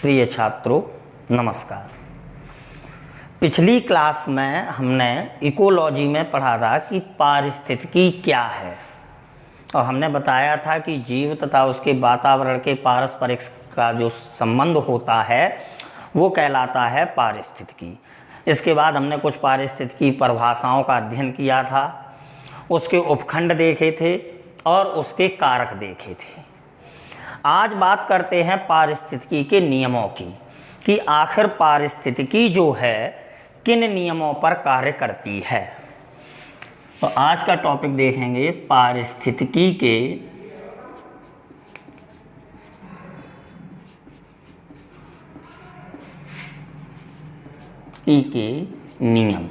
प्रिय छात्रों नमस्कार। पिछली क्लास में हमने इकोलॉजी में पढ़ा था कि पारिस्थितिकी क्या है और हमने बताया था कि जीव तथा उसके वातावरण के पारस्परिक का जो संबंध होता है वो कहलाता है पारिस्थितिकी। इसके बाद हमने कुछ पारिस्थितिकी परिभाषाओं का अध्ययन किया था, उसके उपखंड देखे थे और उसके कारक देखे थे। आज बात करते हैं पारिस्थितिकी के नियमों की कि आखिर पारिस्थितिकी जो है किन नियमों पर कार्य करती है। तो आज का टॉपिक देखेंगे पारिस्थितिकी के नियम।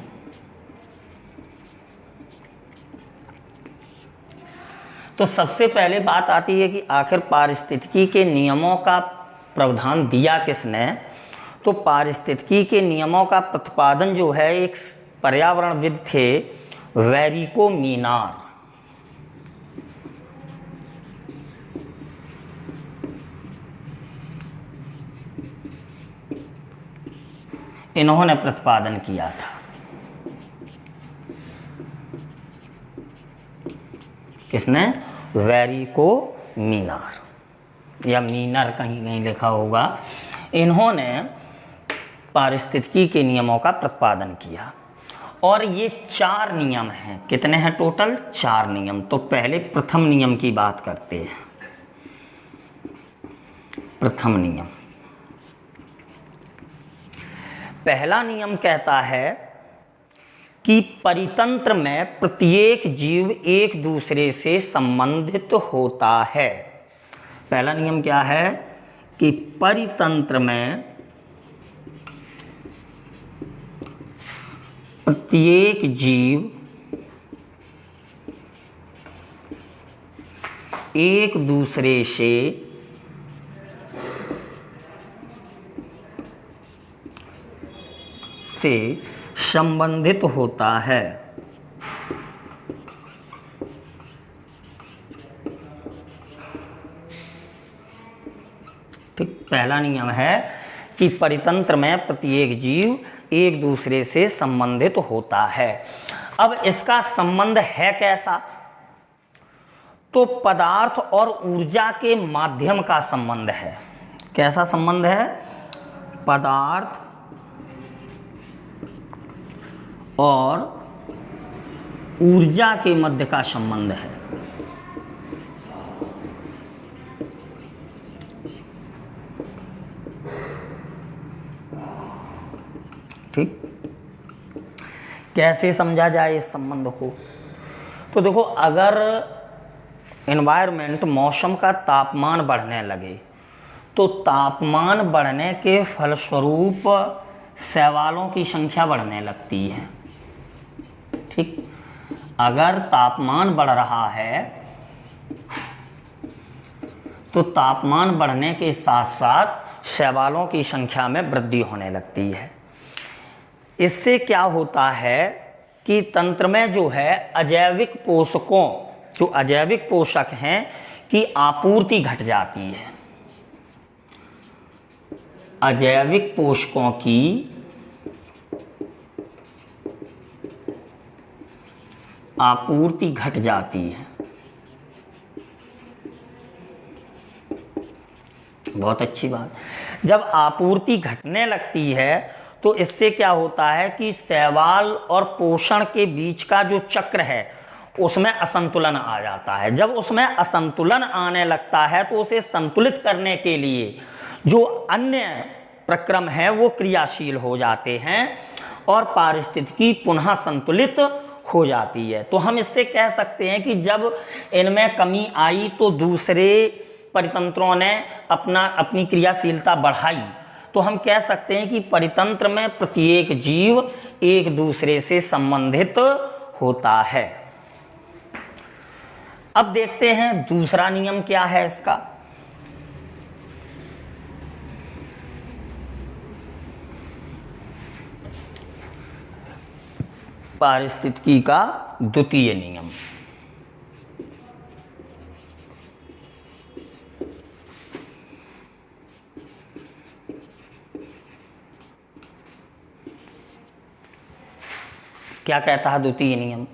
तो सबसे पहले बात आती है कि आखिर पारिस्थितिकी के नियमों का प्रावधान दिया किसने। तो पारिस्थितिकी के नियमों का प्रतिपादन जो है एक पर्यावरणविद थे, वेरिको मीनार। इन्होंने प्रतिपादन किया था। किसने? वेरिको मीनार या मीनर कहीं कहीं लिखा होगा। इन्होंने पारिस्थितिकी के नियमों का प्रतिपादन किया और ये 4 नियम हैं। कितने हैं टोटल? 4 नियम। तो पहले प्रथम नियम की बात करते हैं। प्रथम नियम, पहला नियम कहता है कि परितंत्र में प्रत्येक जीव एक दूसरे से संबंधित होता है। पहला नियम क्या है कि परितंत्र में प्रत्येक जीव एक दूसरे से संबंधित होता है। ठीक, पहला नियम है कि परितंत्र में प्रत्येक जीव एक दूसरे से संबंधित होता है। अब इसका संबंध है कैसा? तो पदार्थ और ऊर्जा के माध्यम का संबंध है। कैसा संबंध है? पदार्थ और ऊर्जा के मध्य का संबंध है। ठीक, कैसे समझा जाए इस संबंध को? तो देखो, अगर एनवायरनमेंट मौसम का तापमान बढ़ने लगे तो तापमान बढ़ने के फलस्वरूप शैवालों की संख्या बढ़ने लगती है। ठीक, अगर तापमान बढ़ रहा है तो तापमान बढ़ने के साथ साथ शैवालों की संख्या में वृद्धि होने लगती है। इससे क्या होता है कि तंत्र में जो है अजैविक पोषकों, जो अजैविक पोषक हैं, की आपूर्ति घट जाती है। अजैविक पोषकों की आपूर्ति घट जाती है। बहुत अच्छी बात। जब आपूर्ति घटने लगती है तो इससे क्या होता है कि शैवाल और पोषण के बीच का जो चक्र है उसमें असंतुलन आ जाता है। जब उसमें असंतुलन आने लगता है तो उसे संतुलित करने के लिए जो अन्य प्रक्रम है वो क्रियाशील हो जाते हैं और पारिस्थितिकी पुनः संतुलित हो जाती है। तो हम इससे कह सकते हैं कि जब इनमें कमी आई तो दूसरे परितंत्रों ने अपनी क्रियाशीलता बढ़ाई। तो हम कह सकते हैं कि परितंत्र में प्रत्येक जीव एक दूसरे से संबंधित होता है। अब देखते हैं दूसरा नियम क्या है इसका। पारिस्थितिकी का द्वितीय नियम। क्या कहता है द्वितीय नियम?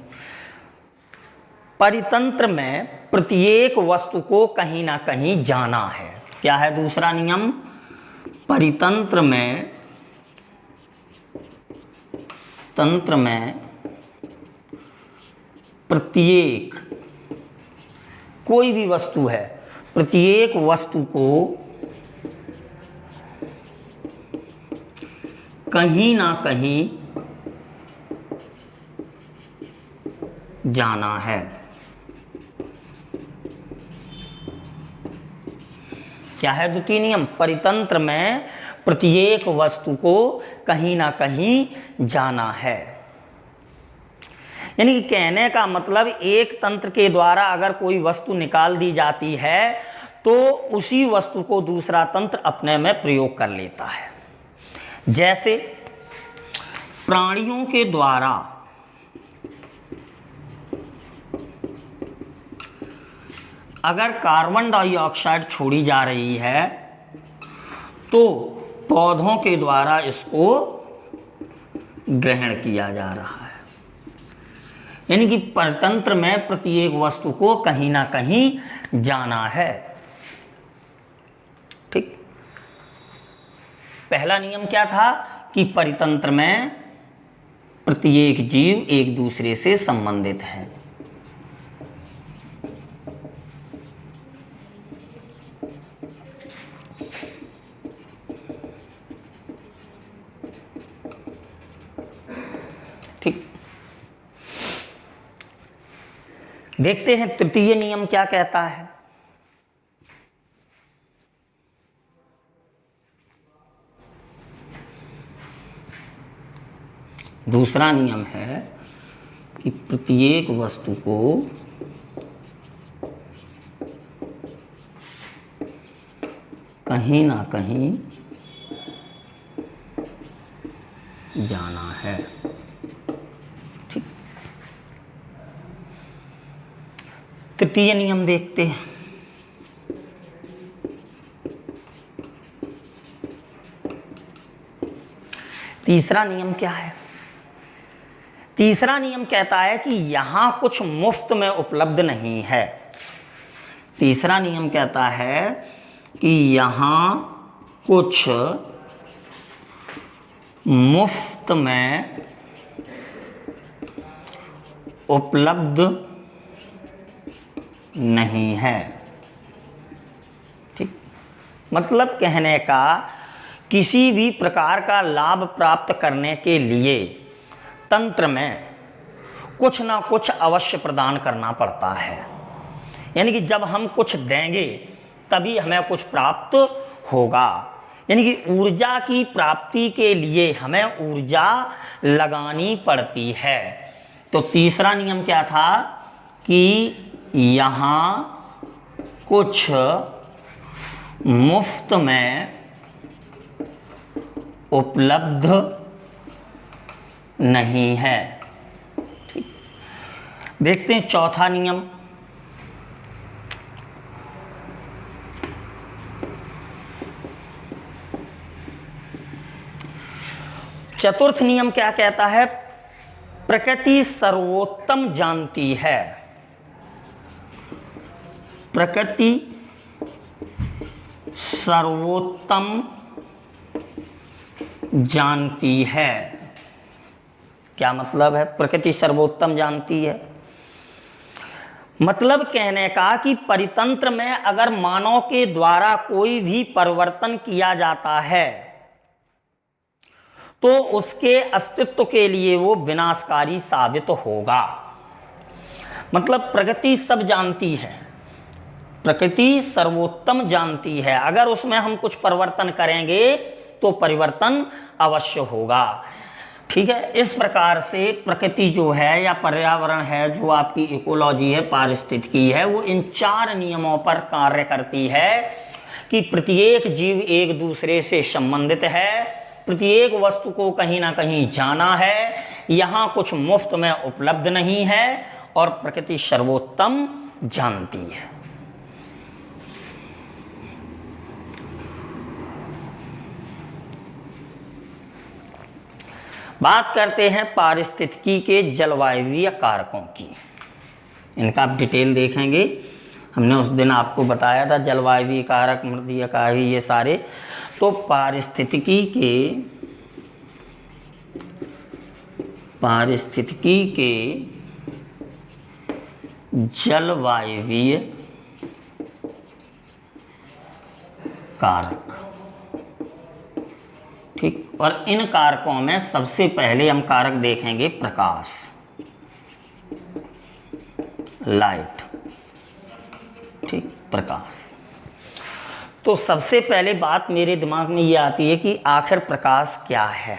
परितंत्र में प्रत्येक वस्तु को कहीं ना कहीं जाना है। क्या है दूसरा नियम? परितंत्र में प्रत्येक, कोई भी वस्तु है, प्रत्येक वस्तु को कहीं ना कहीं जाना है। क्या है द्वितीय नियम? परितंत्र में प्रत्येक वस्तु को कहीं ना कहीं जाना है। यानी कि कहने का मतलब एक तंत्र के द्वारा अगर कोई वस्तु निकाल दी जाती है तो उसी वस्तु को दूसरा तंत्र अपने में प्रयोग कर लेता है। जैसे प्राणियों के द्वारा अगर कार्बन डाइऑक्साइड छोड़ी जा रही है तो पौधों के द्वारा इसको ग्रहण किया जा रहा है। यानी कि परतंत्र में प्रत्येक वस्तु को कहीं ना कहीं जाना है। ठीक, पहला नियम क्या था कि परितंत्र में प्रत्येक जीव एक दूसरे से संबंधित है। ठीक, देखते हैं तृतीय नियम क्या कहता है। दूसरा नियम है कि प्रत्येक वस्तु को कहीं ना कहीं जाना है। ठीक, तृतीय नियम देखते हैं। तीसरा नियम क्या है? तीसरा नियम कहता है कि यहां कुछ मुफ्त में उपलब्ध नहीं है। तीसरा नियम कहता है कि यहां कुछ मुफ्त में उपलब्ध नहीं है। ठीक, मतलब कहने का किसी भी प्रकार का लाभ प्राप्त करने के लिए तंत्र में कुछ ना कुछ अवश्य प्रदान करना पड़ता है। यानी कि जब हम कुछ देंगे तभी हमें कुछ प्राप्त होगा। यानी कि ऊर्जा की प्राप्ति के लिए हमें ऊर्जा लगानी पड़ती है। तो तीसरा नियम क्या था कि यहाँ कुछ मुफ्त में उपलब्ध नहीं है। ठीक, देखते हैं चौथा नियम। चतुर्थ नियम क्या कहता है? प्रकृति सर्वोत्तम जानती है। प्रकृति सर्वोत्तम जानती है। क्या मतलब है प्रकृति सर्वोत्तम जानती है? मतलब कहने का कि परितंत्र में अगर मानव के द्वारा कोई भी परिवर्तन किया जाता है तो उसके अस्तित्व के लिए वो विनाशकारी साबित होगा। मतलब प्रकृति सब जानती है, प्रकृति सर्वोत्तम जानती है। अगर उसमें हम कुछ परिवर्तन करेंगे तो परिवर्तन अवश्य होगा। ठीक है, इस प्रकार से प्रकृति जो है या पर्यावरण है, जो आपकी इकोलॉजी है, पारिस्थितिकी है, वो इन चार नियमों पर कार्य करती है कि प्रत्येक जीव एक दूसरे से संबंधित है, प्रत्येक वस्तु को कहीं ना कहीं जाना है, यहाँ कुछ मुफ्त में उपलब्ध नहीं है और प्रकृति सर्वोत्तम जानती है। बात करते हैं पारिस्थितिकी के जलवायवीय कारकों की। इनका आप डिटेल देखेंगे। हमने उस दिन आपको बताया था जलवायवीय कारक, मृदीय कारक, ये सारे। तो पारिस्थितिकी के जलवायवीय कारक, ठीक। और इन कारकों में सबसे पहले हम कारक देखेंगे प्रकाश, लाइट, ठीक, प्रकाश। तो सबसे पहले बात मेरे दिमाग में ये आती है कि आखिर प्रकाश क्या है।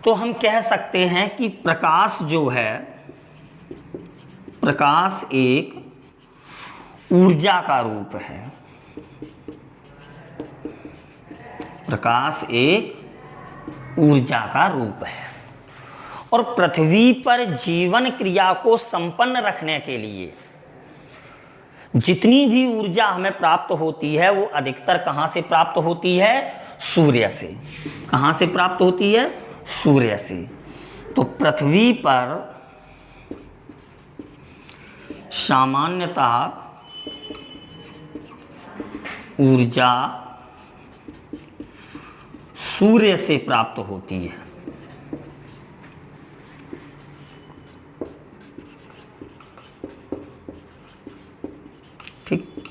तो हम कह सकते हैं कि प्रकाश जो है, प्रकाश एक ऊर्जा का रूप है। प्रकाश एक ऊर्जा का रूप है और पृथ्वी पर जीवन क्रिया को संपन्न रखने के लिए जितनी भी ऊर्जा हमें प्राप्त होती है वो अधिकतर कहां से प्राप्त होती है? सूर्य से। कहां से प्राप्त होती है? सूर्य से। तो पृथ्वी पर सामान्यतः ऊर्जा सूर्य से प्राप्त होती है। ठीक।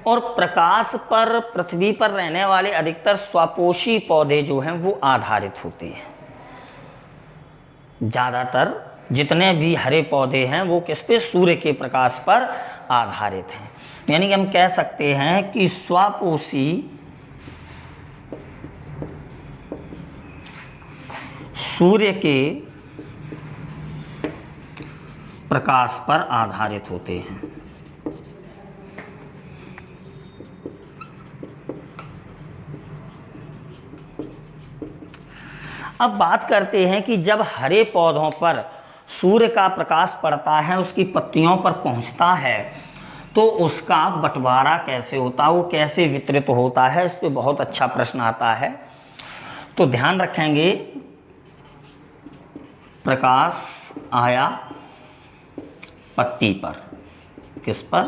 और प्रकाश पर पृथ्वी पर रहने वाले अधिकतर स्वपोषी पौधे जो हैं वो आधारित होते हैं। ज़्यादातर जितने भी हरे पौधे हैं वो किस पे? सूर्य के प्रकाश पर आधारित हैं। यानी कि हम कह सकते हैं कि स्वपोषी सूर्य के प्रकाश पर आधारित होते हैं। अब बात करते हैं कि जब हरे पौधों पर सूर्य का प्रकाश पड़ता है, उसकी पत्तियों पर पहुंचता है, तो उसका बंटवारा कैसे होता है, वो कैसे वितरित होता है, इस पे बहुत अच्छा प्रश्न आता है। तो ध्यान रखेंगे, प्रकाश आया पत्ती पर। किस पर?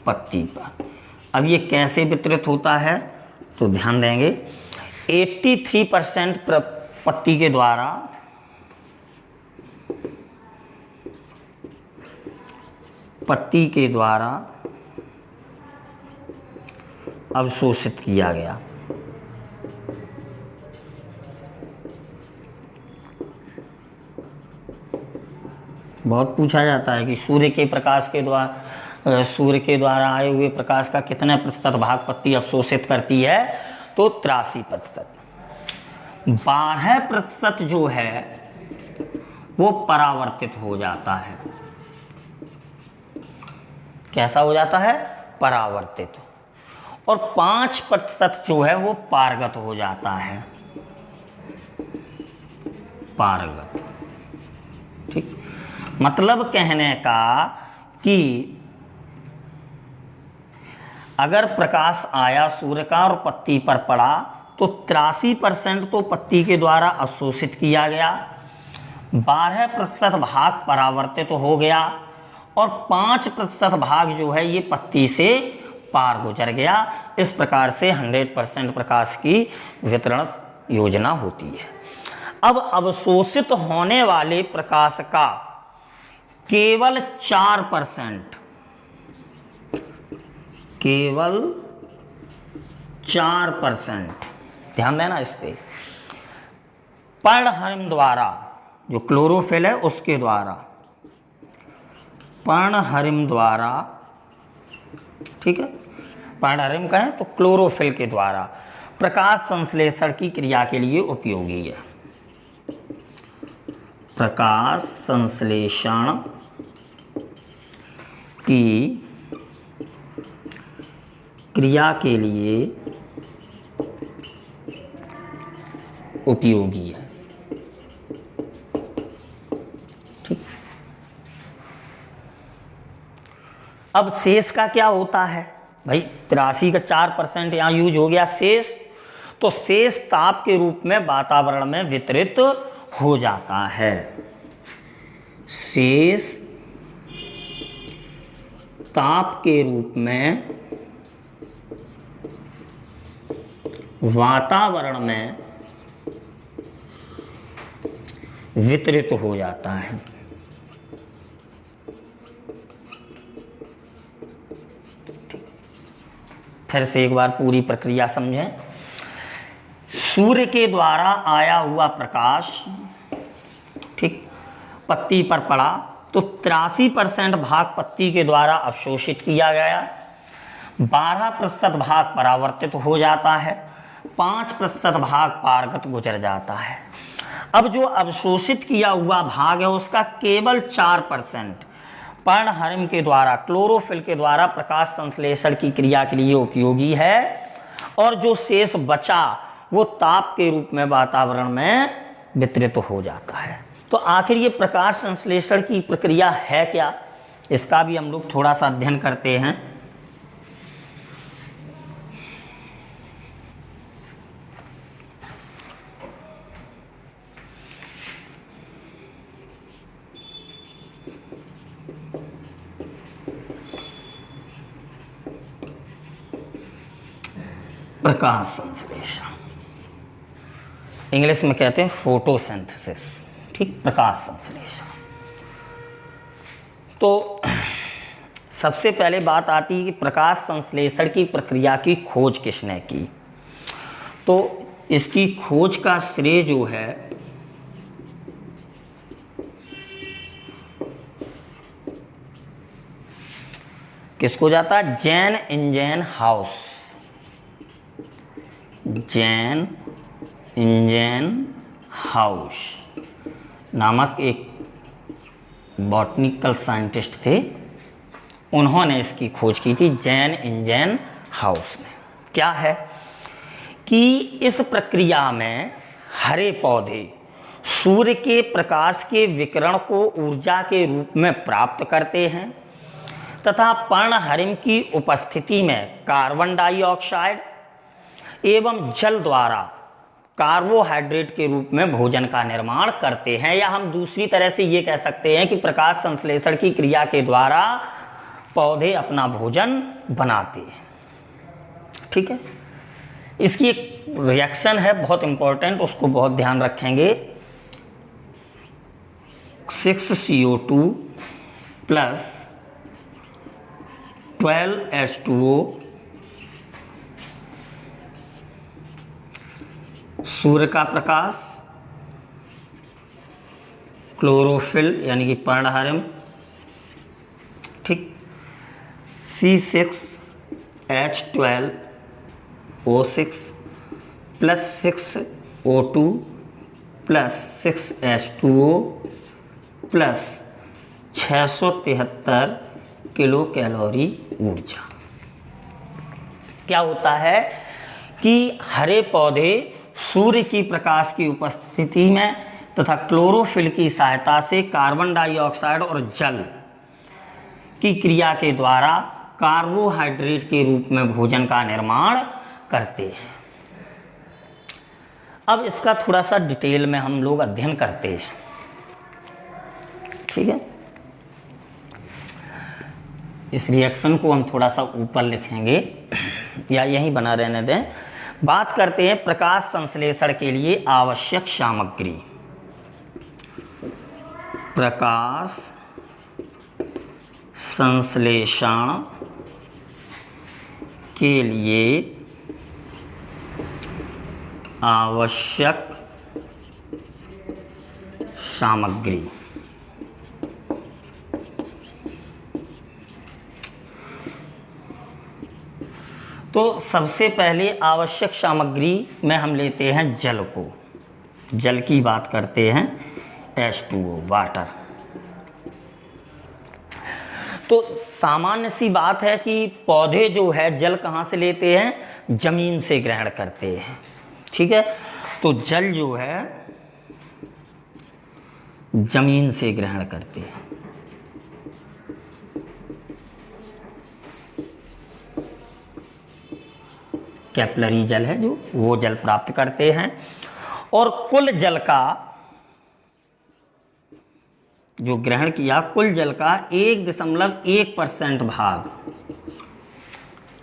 पत्ती पर। अब ये कैसे वितरित होता है तो ध्यान देंगे, 83% पत्ती के द्वारा, पत्ती के द्वारा अवशोषित किया गया। बहुत पूछा जाता है कि सूर्य के प्रकाश के द्वारा, सूर्य के द्वारा आए हुए प्रकाश का कितने प्रतिशत भाग पत्ती अवशोषित करती है? तो 83%। 12% जो है वो परावर्तित हो जाता है। कैसा हो जाता है? परावर्तित। और 5% जो है वो पारगत हो जाता है। पारगत, ठीक। मतलब कहने का कि अगर प्रकाश आया सूर्य का और पत्ती पर पड़ा तो 83% तो पत्ती के द्वारा अवशोषित किया गया, 12% भाग परावर्तित हो गया और 5% भाग जो है ये पत्ती से पार गुजर गया। इस प्रकार से 100% प्रकाश की वितरण योजना होती है। अब अवशोषित होने वाले प्रकाश का केवल 4%, केवल 4%, ध्यान देना इस पे, पर्णहरिम द्वारा, जो क्लोरोफिल है उसके द्वारा, पर्णहरिम द्वारा, ठीक है, पर्णहरिम कहें तो क्लोरोफिल के द्वारा प्रकाश संश्लेषण की क्रिया के लिए उपयोगी है। प्रकाश संश्लेषण की क्रिया के लिए उपयोगी है, ठीक। अब शेष का क्या होता है? भाई 83 का 4% यहाँ यूज हो गया शेष, तो शेष ताप के रूप में वातावरण में वितरित हो जाता है। शेष ताप के रूप में वातावरण में वितरित हो जाता है। फिर से एक बार पूरी प्रक्रिया समझें। सूर्य के द्वारा आया हुआ प्रकाश, ठीक, पत्ती पर पड़ा तो 83% भाग पत्ती के द्वारा अवशोषित किया गया, 12% भाग परावर्तित हो जाता है, 5% भाग पारगत गुजर जाता है। अब जो अवशोषित किया हुआ भाग है उसका केवल 4% पर्णहरिम के द्वारा, क्लोरोफिल के द्वारा प्रकाश संश्लेषण की क्रिया के लिए उपयोगी है, और जो शेष बचा वो ताप के रूप में वातावरण में वितरित हो जाता है। तो आखिर ये प्रकाश संश्लेषण की प्रक्रिया है क्या, इसका भी हम लोग थोड़ा सा अध्ययन करते हैं। प्रकाश संश्लेषण इंग्लिश में कहते हैं फोटोसिंथेसिस, ठीक, प्रकाश संश्लेषण। तो सबसे पहले बात आती है कि प्रकाश संश्लेषण की प्रक्रिया की खोज किसने की। तो इसकी खोज का श्रेय जो है किसको जाता है, Jain engine house, Jain engine house नामक एक बॉटनिकल साइंटिस्ट थे, उन्होंने इसकी खोज की थी, जैन इंजन हाउस ने। क्या है कि इस प्रक्रिया में हरे पौधे सूर्य के प्रकाश के विकिरण को ऊर्जा के रूप में प्राप्त करते हैं तथा पर्णहरिम की उपस्थिति में कार्बन डाइऑक्साइड एवं जल द्वारा कार्बोहाइड्रेट के रूप में भोजन का निर्माण करते हैं। या हम दूसरी तरह से ये कह सकते हैं कि प्रकाश संश्लेषण की क्रिया के द्वारा पौधे अपना भोजन बनाते हैं, ठीक है। इसकी एक रिएक्शन है बहुत इंपॉर्टेंट, उसको बहुत ध्यान रखेंगे। 6CO2 प्लस 12H2O सूर्य का प्रकाश, क्लोरोफिल यानी कि पर्णहरिम, ठीक, C6H12O6 plus 6O2 plus 6H2O plus 673 kilo calorie ऊर्जा। क्या होता है कि हरे पौधे सूर्य की प्रकाश की उपस्थिति में तथा क्लोरोफिल की सहायता से कार्बन डाइऑक्साइड और जल की क्रिया के द्वारा कार्बोहाइड्रेट के रूप में भोजन का निर्माण करते हैं। अब इसका थोड़ा सा डिटेल में हम लोग अध्ययन करते हैं, ठीक है। इस रिएक्शन को हम थोड़ा सा ऊपर लिखेंगे या यहीं बना रहने दें। बात करते हैं प्रकाश संश्लेषण के लिए आवश्यक सामग्री। प्रकाश संश्लेषण के लिए आवश्यक सामग्री। तो सबसे पहले आवश्यक सामग्री में हम लेते हैं जल को, जल की बात करते हैं, H2O वाटर। तो सामान्य सी बात है कि पौधे जो है जल कहाँ से लेते हैं, जमीन से ग्रहण करते हैं, ठीक है। तो जल जो है जमीन से ग्रहण करते हैं। कैपिलरी जल है जो, वो जल प्राप्त करते हैं। और कुल जल का जो ग्रहण किया, कुल जल का 1.1% भाग,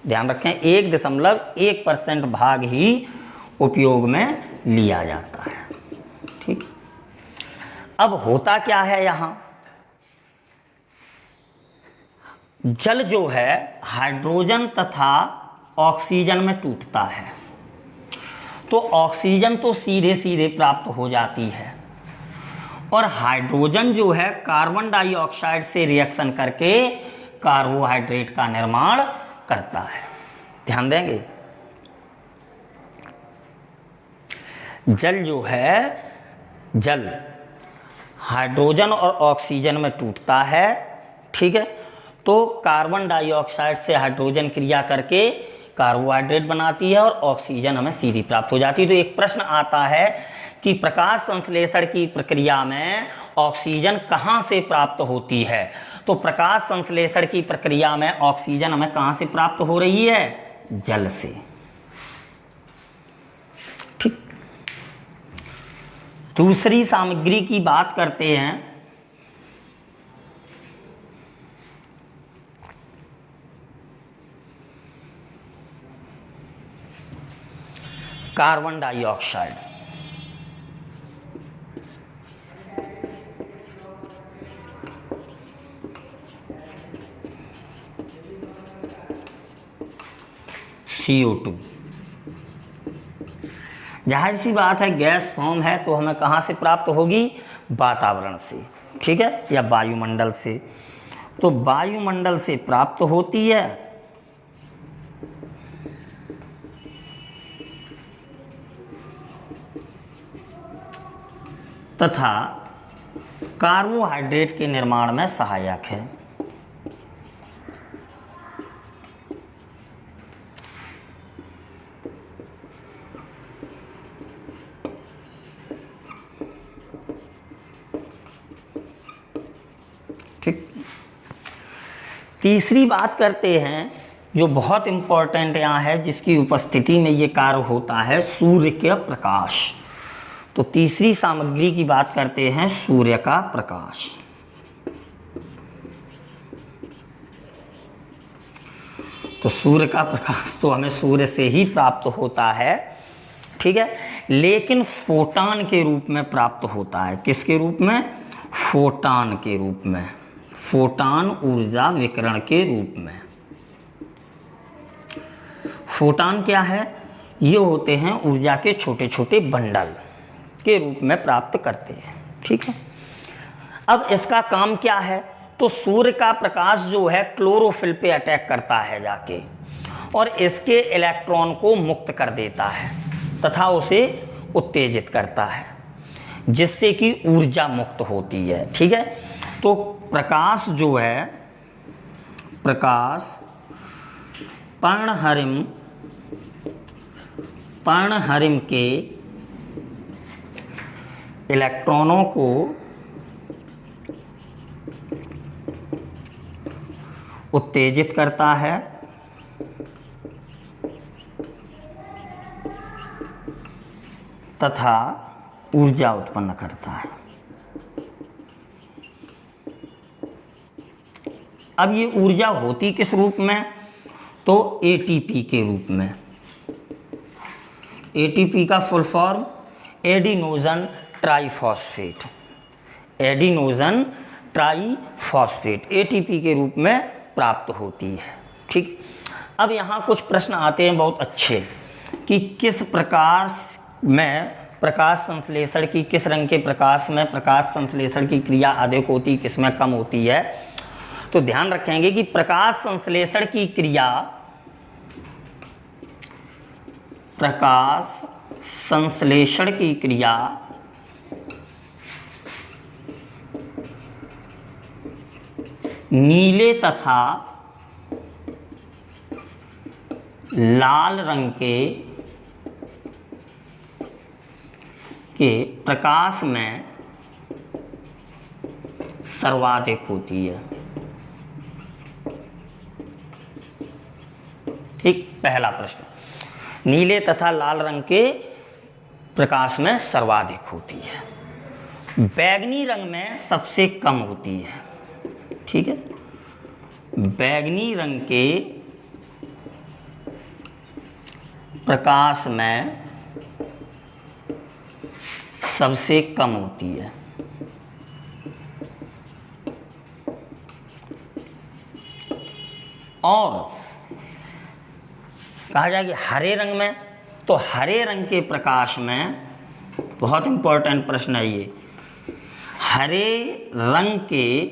ध्यान रखें 1.1% भाग ही उपयोग में लिया जाता है। ठीक, अब होता क्या है यहां, जल जो है हाइड्रोजन तथा ऑक्सीजन में टूटता है, तो ऑक्सीजन तो सीधे सीधे प्राप्त हो जाती है, और हाइड्रोजन जो है कार्बन डाइऑक्साइड से रिएक्शन करके कार्बोहाइड्रेट का निर्माण करता है। ध्यान देंगे, जल जो है, जल हाइड्रोजन और ऑक्सीजन में टूटता है। ठीक है, तो कार्बन डाइऑक्साइड से हाइड्रोजन क्रिया करके कार्बोहाइड्रेट बनाती है और ऑक्सीजन हमें सीधी प्राप्त हो जाती है। तो एक प्रश्न आता है कि प्रकाश संश्लेषण की प्रक्रिया में ऑक्सीजन कहाँ से प्राप्त होती है, तो प्रकाश संश्लेषण की प्रक्रिया में ऑक्सीजन हमें कहाँ से प्राप्त हो रही है, जल से। ठीक, दूसरी सामग्री की बात करते हैं। कार्बन डाइऑक्साइड, CO2, जाहिर सी बात है गैस फॉर्म है तो हमें कहाँ से प्राप्त होगी, वातावरण से। ठीक है, या वायुमंडल से, तो वायुमंडल से प्राप्त होती है, तथा कार्बोहाइड्रेट के निर्माण में सहायक है। ठीक, तीसरी बात करते हैं जो बहुत इंपॉर्टेंट यहाँ है, जिसकी उपस्थिति में ये कार्य होता है, सूर्य का प्रकाश। तो तीसरी सामग्री की बात करते हैं, सूर्य का प्रकाश। तो सूर्य का प्रकाश तो हमें सूर्य से ही प्राप्त होता है। ठीक है, लेकिन फोटॉन के रूप में प्राप्त होता है। किसके रूप में, फोटॉन के रूप में, फोटॉन ऊर्जा विकिरण के रूप में। फोटॉन क्या है, ये होते हैं ऊर्जा के छोटे छोटे बंडल के रूप में प्राप्त करते हैं। ठीक है, अब इसका काम क्या है, तो सूर्य का प्रकाश जो है क्लोरोफिल पे अटैक करता है जाके, और इसके इलेक्ट्रॉन को मुक्त कर देता है तथा उसे उत्तेजित करता है, जिससे कि ऊर्जा मुक्त होती है। ठीक है, तो प्रकाश जो है, प्रकाश पर्णहरिम के इलेक्ट्रॉनों को उत्तेजित करता है तथा ऊर्जा उत्पन्न करता है। अब ये ऊर्जा होती किस रूप में, तो ATP के रूप में। ATP का full form adenosine triphosphate, adenosine triphosphate ATP के रूप में प्राप्त होती है। ठीक, अब यहाँ कुछ प्रश्न आते हैं बहुत अच्छे कि किस प्रकार में प्रकाश संश्लेषण की, किस रंग के प्रकाश में प्रकाश संश्लेषण की क्रिया अधिक होती, किस में कम होती है। तो ध्यान रखेंगे कि प्रकाश संश्लेषण की क्रिया, प्रकाश संश्लेषण की क्रिया नीले तथा लाल रंग के प्रकाश में सर्वाधिक होती है। ठीक, पहला प्रश्न। नीले तथा लाल रंग के प्रकाश में सर्वाधिक होती है, बैंगनी रंग में सबसे कम होती है। ठीक है, बैंगनी रंग के प्रकाश में सबसे कम होती है। और कहा जाए कि हरे रंग में, तो हरे रंग के प्रकाश में, बहुत इंपॉर्टेंट प्रश्न है ये, हरे रंग के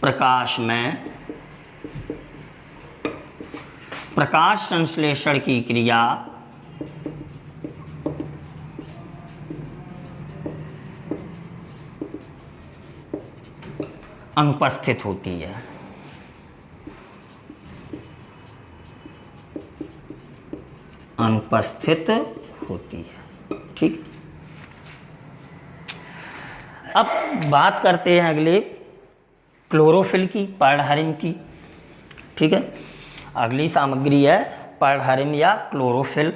प्रकाश में प्रकाश संश्लेषण की क्रिया अनुपस्थित होती है। अनुपस्थित होती है। ठीक, अब बात करते हैं अगले क्लोरोफिल की, पर्णहरिम की। ठीक है, अगली सामग्री है पर्णहरिम या क्लोरोफिल।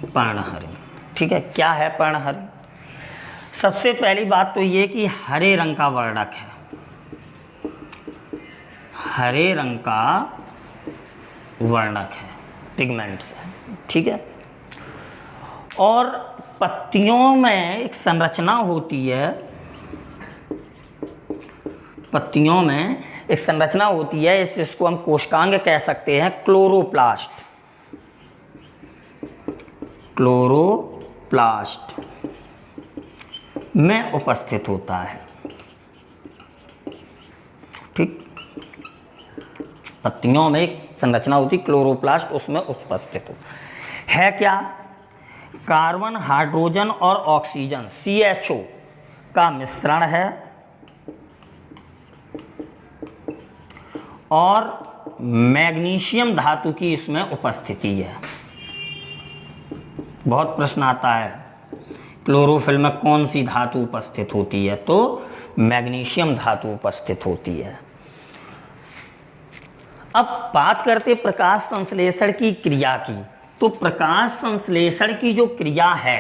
पर्णहरिम, ठीक है, क्या है पर्णहरिम? सबसे पहली बात तो ये कि हरे रंग का वर्णक है, हरे रंग का वर्णक है, पिगमेंट्स है। ठीक है, और पत्तियों में एक संरचना होती है, पत्तियों में एक संरचना होती है, जिसको हम कोशिकांग कह सकते हैं, क्लोरोप्लास्ट। क्लोरोप्लास्ट में उपस्थित होता है। ठीक, पत्तियों में एक संरचना होती क्लोरोप्लास्ट, उसमें उपस्थित हो है। क्या? कार्बन, हाइड्रोजन और ऑक्सीजन CHO का मिश्रण है और मैग्नीशियम धातु की इसमें उपस्थिति है। बहुत प्रश्न आता है क्लोरोफिल में कौन सी धातु उपस्थित होती है, तो मैग्नीशियम धातु उपस्थित होती है। अब बात करते प्रकाश संश्लेषण की क्रिया की, तो प्रकाश संश्लेषण की जो क्रिया है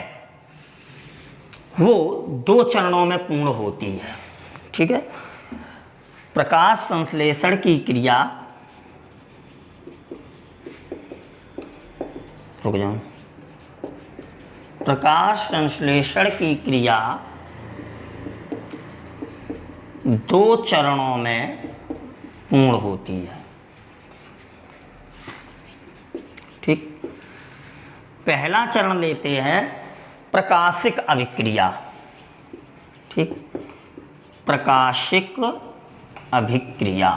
वो 2 चरणों में पूर्ण होती है। ठीक है, प्रकाश संश्लेषण की क्रिया, रुक जाओ, प्रकाश संश्लेषण की क्रिया 2 चरणों में पूर्ण होती है। ठीक, पहला चरण लेते हैं प्रकाशिक अभिक्रिया। ठीक, प्रकाशिक अभिक्रिया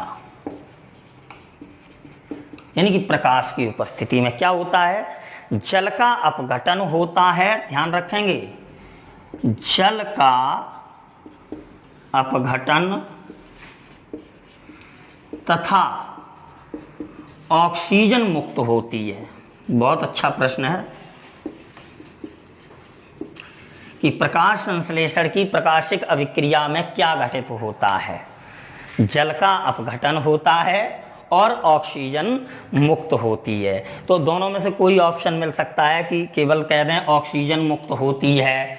यानी कि प्रकाश की उपस्थिति में क्या होता है, जल का अपघटन होता है। ध्यान रखेंगे, जल का अपघटन तथा ऑक्सीजन मुक्त होती है। बहुत अच्छा प्रश्न है कि प्रकाश संश्लेषण की प्रकाशिक अभिक्रिया में क्या घटित होता है, जल का अपघटन होता है और ऑक्सीजन मुक्त होती है। तो दोनों में से कोई ऑप्शन मिल सकता है कि केवल कह दें ऑक्सीजन मुक्त होती है,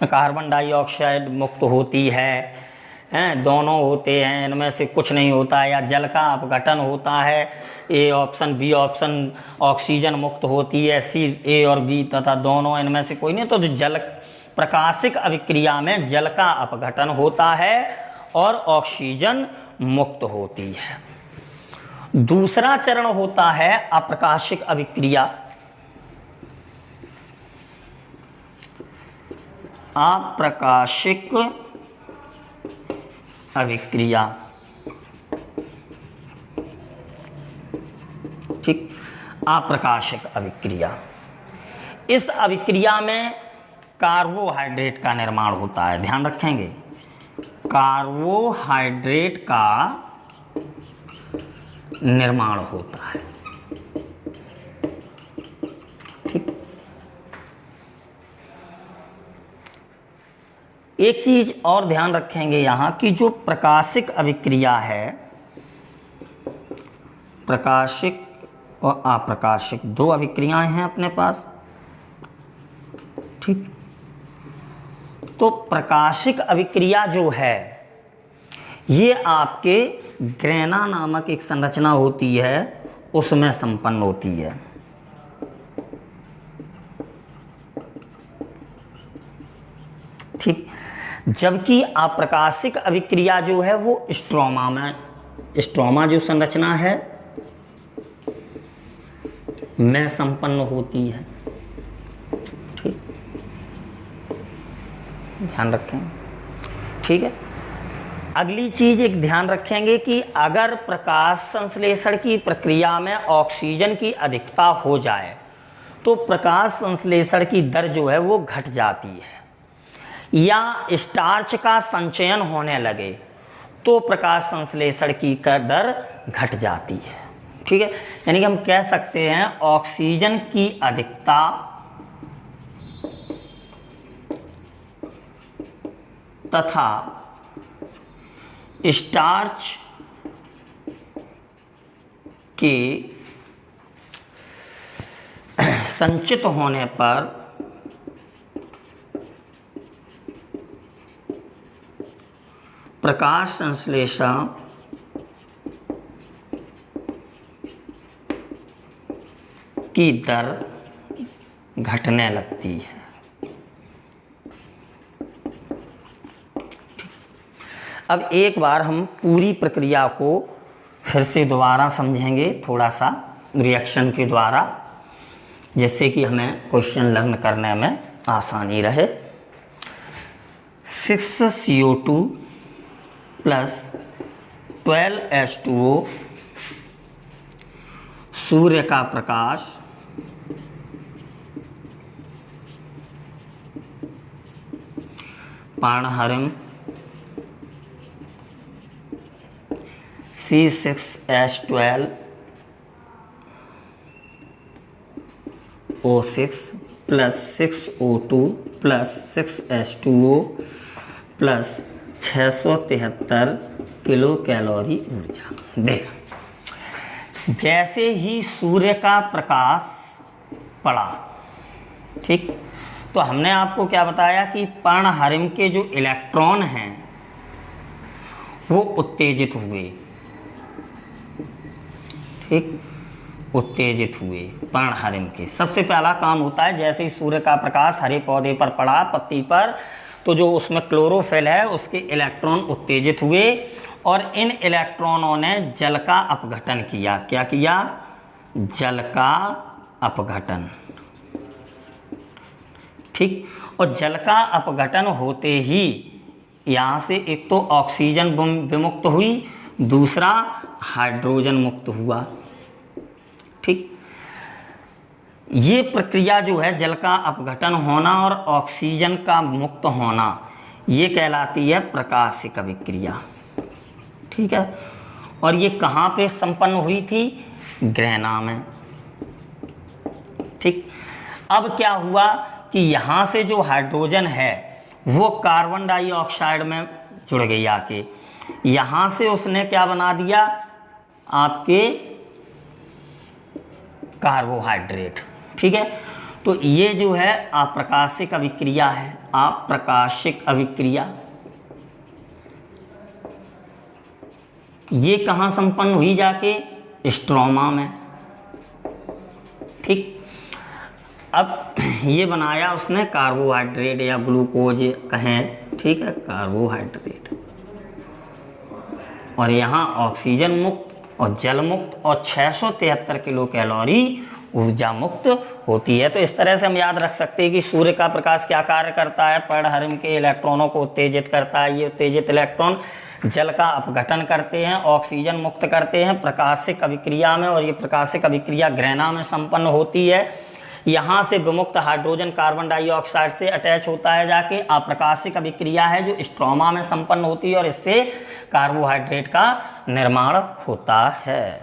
कार्बन डाइऑक्साइड मुक्त होती है, दोनों होते हैं, इनमें से कुछ नहीं होता है, या जल का अपघटन होता है, A option, B option, oxygen मुक्त होती है, सी, ए और बी तथा दोनों, इनमें से कोई नहीं। तो जल प्रकाशिक अभिक्रिया में जल का अपघटन होता है और ऑक्सीजन मुक्त होती है। दूसरा चरण होता है अप्रकाशिक अभिक्रिया। अप्रकाशिक अभिक्रिया, ठीक, अप्रकाशिक अभिक्रिया। इस अभिक्रिया में कार्बोहाइड्रेट का निर्माण होता है। ध्यान रखेंगे, कार्बोहाइड्रेट का निर्माण होता है। ठीक, एक चीज और ध्यान रखेंगे यहाँ कि जो प्रकाशिक अभिक्रिया है, प्रकाशिक और अप्रकाशिक दो अभिक्रियाएं हैं अपने पास, ठीक। तो प्रकाशिक अभिक्रिया जो है ये आपके ग्रेना नामक एक संरचना होती है उसमें संपन्न होती है, ठीक। जबकि अप्रकाशिक अभिक्रिया जो है वो स्ट्रोमा में, स्ट्रोमा जो संरचना है में संपन्न होती है, ठीक। ध्यान रखें, ठीक है। अगली चीज एक ध्यान रखेंगे कि अगर प्रकाश संश्लेषण की प्रक्रिया में ऑक्सीजन की अधिकता हो जाए तो प्रकाश संश्लेषण की दर जो है वो घट जाती है, या स्टार्च का संचयन होने लगे तो प्रकाश संश्लेषण की दर घट जाती है, ठीक है। यानी कि हम कह सकते हैं ऑक्सीजन की अधिकता तथा स्टार्च के संचित होने पर प्रकाश संश्लेषण की दर घटने लगती है। अब एक बार हम पूरी प्रक्रिया को फिर से दोबारा समझेंगे थोड़ा सा रिएक्शन के द्वारा, जिससे कि हमें क्वेश्चन लर्न करने में आसानी रहे। 6CO2 प्लस 12H2O सूर्य का प्रकाश पर्णहरिम C6H12O6 plus 6O2 plus 6H2O plus 673 kilo calorie ऊर्जा देगा। जैसे ही सूर्य का प्रकाश पड़ा, ठीक, तो हमने आपको क्या बताया कि पर्णहरिम के जो इलेक्ट्रॉन हैं वो उत्तेजित हुए, ठीक, उत्तेजित हुए पर्णहरिम के। सबसे पहला काम होता है जैसे ही सूर्य का प्रकाश हरे पौधे पर पड़ा, पत्ती पर, तो जो उसमें क्लोरोफिल है उसके इलेक्ट्रॉन उत्तेजित हुए और इन इलेक्ट्रॉनों ने जल का अपघटन किया। क्या किया? जल का अपघटन, ठीक। और जल का अपघटन होते ही यहाँ से एक तो ऑक्सीजन विमुक्त हुई, दूसरा हाइड्रोजन मुक्त हुआ, ठीक। ये प्रक्रिया जो है जल का अपघटन होना और ऑक्सीजन का मुक्त होना, ये कहलाती है प्रकाशिक अभिक्रिया, ठीक है। और ये कहाँ पे संपन्न हुई थी? ग्रेना में, ठीक। अब क्या हुआ कि यहाँ से जो हाइड्रोजन है वो कार्बन डाइऑक्साइड में जुड़ गई आके, यहाँ से उसने क्या बना दिया? आपके कार्बोहाइड्रेट, ठीक है। तो ये जो है अप्रकाशिक अभिक्रिया है, अप्रकाशिक अभिक्रिया। ये कहाँ संपन्न हुई? जाके स्ट्रोमा में, ठीक। अब ये बनाया उसने कार्बोहाइड्रेट या ग्लूकोज कहें, ठीक है, कार्बोहाइड्रेट। और यहाँ ऑक्सीजन मुक्त और जल मुक्त और 673 किलो कैलोरी ऊर्जा मुक्त होती है। तो इस तरह से हम याद रख सकते हैं कि सूर्य का प्रकाश क्या कार्य करता है? पर्णहरिम के इलेक्ट्रॉनों को उत्तेजित करता है। ये उत्तेजित इलेक्ट्रॉन जल का अपघटन करते हैं, ऑक्सीजन मुक्त करते हैं प्रकाशिक अभिक्रिया में, और ये प्रकाशिक अभिक्रिया ग्रेना में संपन्न होती है। यहाँ से विमुक्त हाइड्रोजन कार्बन डाइऑक्साइड से अटैच होता है जाके। अप्रकाशिक अभिक्रिया है जो स्ट्रोमा में संपन्न होती है और इससे कार्बोहाइड्रेट का निर्माण होता है।